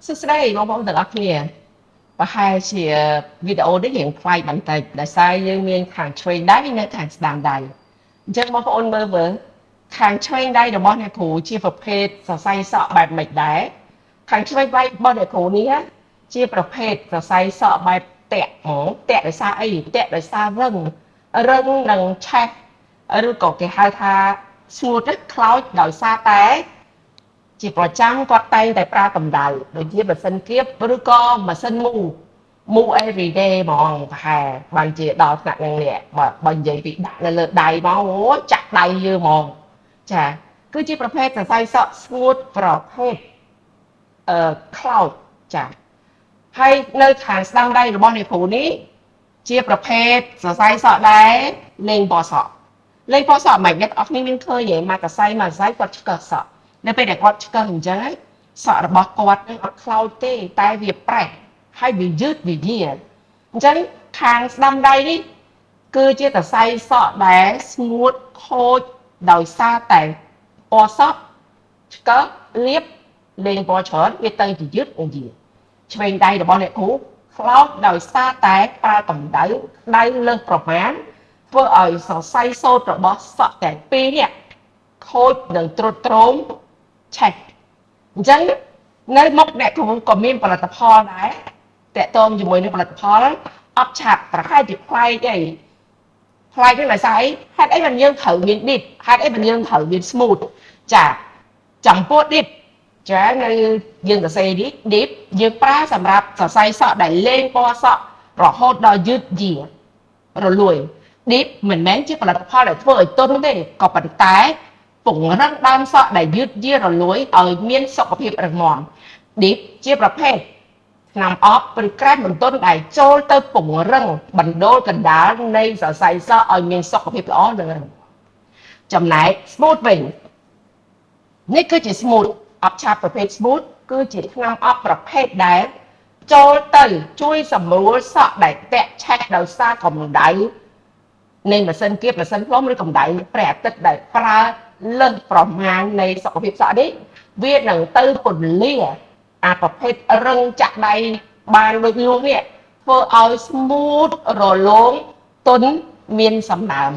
សួស្តីបងប្អូនទាំងអស់គ្នាប្រហែលជាវីដេអូនេះរៀងខ្វាយបន្តិចដោយសារយើងមានខាងឆ្វេងដៃនិងខាងស្ដាំដៃអញ្ចឹងបងប្អូនមើលខាងឆ្វេងដៃរបស់អ្នកគ្រូជាប្រភេទសរសៃសក់បែបម៉េចដែរខាងឆ្វេងដៃរបស់អ្នកគ្រូនេះជាប្រភេទសរសៃសក់បែបតាក់ហ្មងតាក់ដោយសារអីតាក់ដោយសាររឹងនិងឆេះឬក៏គេហៅថាស្ងួតខ្លោចដោយសារតែជាប្រចាំគាត់តែងតែប្រើកម្ដៅដូចជាម៉ាស៊ីនគៀបឬក៏ម៉ាស៊ីនមូ everyday ហ្មងប្រហែលបានជាដល់ថ្នាក់នឹងនេះបើនិយាយពីដាក់នៅលើដៃមកអូចាក់ដៃយើងហ្មងចាគឺជាប្រភេទសរសៃសក់ស្ងួតប្រភេទខ្លោចចាហើយនៅខាងស្ដាំដៃរបស់អ្នកគ្រូនេះជាប្រភេទសរសៃសក់ដែរលេងពណ៌សក់លេងពណ៌សក់មិនអ្នកអស់គ្នាមានឃើញទេមកសរសៃគាត់ឆ្កឹះសក់នៅពេលដែលគាត់ឆ្កឹះអញ្ចឹងសក់របស់គាត់នឹងអត់ខ្លោចទេតែវាប្រេះហើយវាយឺតវាយារអញ្ចឹងខាងស្ដាំដៃនេះគឺជាសរសៃសក់ដែលស្ងួតខូចដោយសារតែពណ៌សក់ឆ្កឹះលាបលេងពណ៌ច្រើនវាទៅជាយឺតយារឆ្វេងដៃរបស់អ្នកគ្រូខ្លោចដោយសារតែប្រើកម្ដៅដៃលើសប្រមាណធ្វើឲ្យសរសៃសូត្ររបស់សក់ទាំងពីរនេះខូចនិងទ្រុឌទ្រោមឆេះអញ្ចឹងនៅមុខអ្នកគ្រូក៏មានផលិតផលដែរតកតងជាមួយនឹងផលិតផលអត់ឆាប់ប្រហែលជាប្លែកអីប្លែកហ្នឹងដោយសារអីហេតុអីបានយើងត្រូវមាន dip ហេតុអីបានយើងត្រូវមាន smooth ចាចំពោះ dip ចានៅយើងសរសេរនេះ dip យើងប្រើសម្រាប់សរសៃសក់ដែលលេងពណ៌សក់រហូតដល់យឺតយាររលួយ dip មិនមែនជាផលិតផលដែលធ្វើឲ្យទន់ទេក៏ប៉ុន្តែពង្រឹងដើមសក់ដែលយឺតយាររលួយឲ្យមានសុខភាពរឹងមាំ dip ជាប្រភេទថ្នាំអប់ឬក្រែមបន្ទន់ដែលចូលទៅពង្រឹងបណ្ដូលកណ្ដាលនៃសរសៃសក់ឲ្យមានសុខភាពល្អនិងរឹងចំណែក smooth វិញនេះគឺជា smooth អប់ឆាប់ប្រភេទ smooth គឺជាថ្នាំអប់ប្រភេទដែលចូលទៅជួយសម្រួលសក់ដែលតាក់ឆេះដោយសារកម្ដៅនៃម៉ាស៊ីនគៀបម៉ាស៊ីនផ្លុំឬកម្ដៅព្រះអាទិត្យដែលប្រើលើសប្រមាណនៃសុខភាពសក់នេះវានឹងទៅពន្លាអាប្រភេទរឹងចាក់ដៃបានដូចលួងនេះធ្វើឲ្យ smooth រលោងទន់មានសំណើម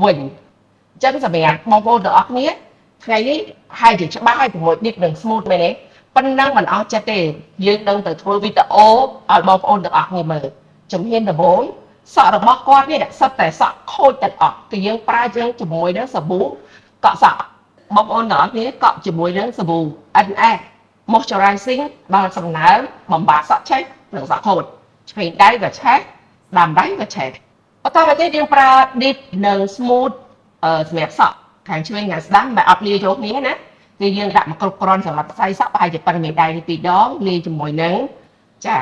វិញអញ្ចឹងសម្រាប់បងប្អូនទាំងអស់គ្នាថ្ងៃនេះហើយជាច្បាស់ហើយជាមួយ dip និង smooth មែនទេប៉ុណ្ណឹងមិនអស់ចិត្តទេយើងនឹងទៅធ្វើវីដេអូឲ្យបងប្អូនទាំងអស់គ្នាមើលជំហានដំបូងសក់របស់គាត់នេះសិតតែសក់ខូចទាំងអស់គឺយើងប្រើយើងជាមួយនឹងសាប៊ូកក់សក់បងប្អូនទាំងអស់គ្នាកក់ជាមួយនឹងសាប៊ូ NS moisturizing ដល់សំណើមបំបត្តិសក់ឆេះនិងសក់ខូចឆ្វេងដៃក៏ឆេះដាំដៃក៏ឆេះបន្តមកទៀតយើងប្រើ dip និង smooth សម្រាប់សក់ខាងឆ្វេងខាងស្ដាំបែបអត់លាយចូលគ្នាណាគឺយើងដាក់មកគ្រប់គ្រាន់សម្រាប់ខ្សែសក់ប្រហែលជាប៉ុនមេដៃនេះ2ដងលាយជាមួយនឹងចា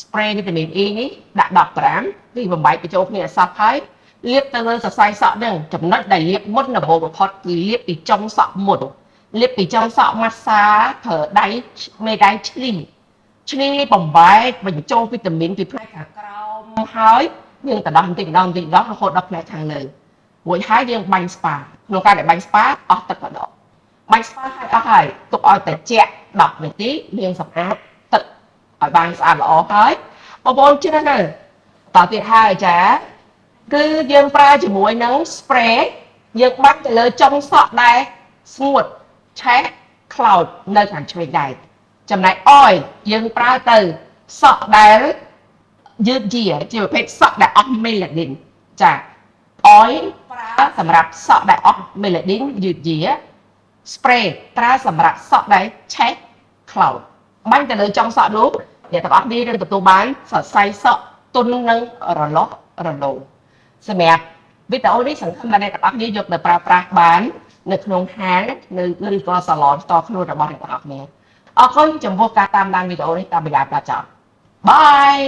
spray វីតាមីន E នេះដាក់10ក្រាមពីបំបែកបញ្ចូលគ្នាឲ្យសោះហើយលាបទៅលើសរសៃសក់ហ្នឹងចំណុចដែលលាបមុនដំបូងបំផុតគឺលាបពីចុងសក់មុនលាបពីចុងសក់ម៉ាស្សាប្រើដៃមេដៃឈ្លីបំបែកបញ្ចូលវីតាមីនពីផ្នែកខាងក្រោមហើយយើងដណ្ដោះបន្តិចម្ដងរហូតដល់ផ្នែកខាងលើរួចហើយយើងបាញ់ស្ប៉ាក្នុងការដែលបាញ់ស្ប៉ាអស់ទឹកម្ដងបាញ់ស្ប៉ាឲ្យអស់ហើយទុកឲ្យត្រជាក់10នាទីលាងសម្អាតទឹកឲ្យបានស្អាតល្អហើយបងប្អូនជឿទៅតទៀតហើយចាគឺយើងប្រើជាមួយនឹង spray យើងបាច់ទៅលើចុងសក់ដែលស្ងួតឆេះខ្លោចនៅខាងឆ្វេងដៃចំណែកអយយើងប្រើទៅសក់ដែលយឺតយារជាប្រភេទសក់ដែលអស់ melanin ចាអយប្រើសម្រាប់សក់ដែលអស់ melanin យឺតយារ spray ប្រើសម្រាប់សក់ដែលឆេះខ្លោចបាញ់ទៅលើចុងសក់នោះអ្នកទាំងអស់គ្នានឹងទទួលបានសរសៃសក់ទន់និងរលោះរលោងសម្រាប់វីដេអូនេះសង្ឃឹមថាអ្នកទាំងអស់គ្នាយកទៅប្រើប្រាស់បាននៅក្នុងហាងនៅឬក៏សាឡនផ្ទាល់ខ្លួនរបស់អ្នកទាំងអស់គ្នាអរគុណចំពោះការតាមដានវីដេអូនេះតាមរយៈការចោលបាយ